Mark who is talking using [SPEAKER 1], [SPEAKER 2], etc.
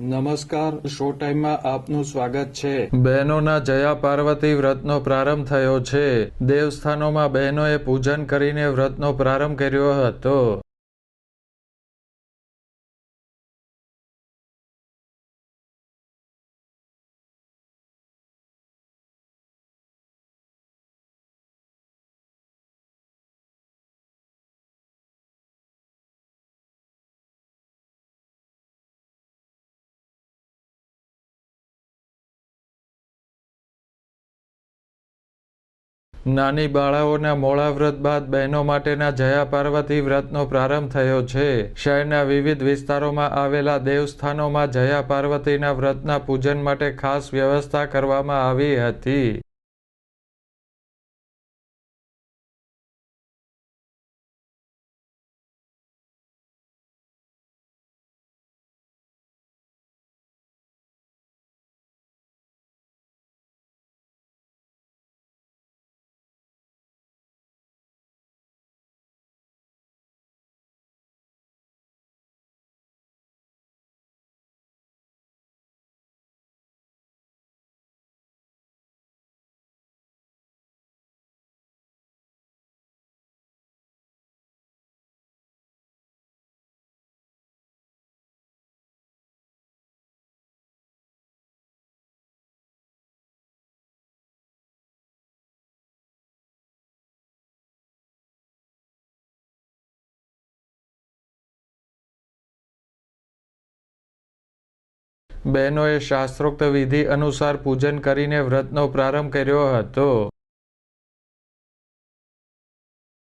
[SPEAKER 1] નમસ્કાર, શો ટાઈમમાં આપનું સ્વાગત છે।
[SPEAKER 2] બહેનોના જયા પાર્વતી વ્રતનો પ્રારંભ થયો છે। દેવસ્થાનોમાં બહેનોએ પૂજન કરીને વ્રતનો પ્રારંભ કર્યો હતો। નાની બાળાઓના મોડા વ્રત બાદ બહેનો માટેના જયા પાર્વતી વ્રતનો પ્રારંભ થયો છે। શહેરના વિવિધ વિસ્તારોમાં આવેલા દેવસ્થાનોમાં જયા પાર્વતીના વ્રતના પૂજન માટે ખાસ વ્યવસ્થા કરવામાં આવી હતી। બહેનોએ શાસ્ત્રોક્ત વિધિ અનુસાર પૂજન કરીને વ્રતનો પ્રારંભ કર્યો હતો।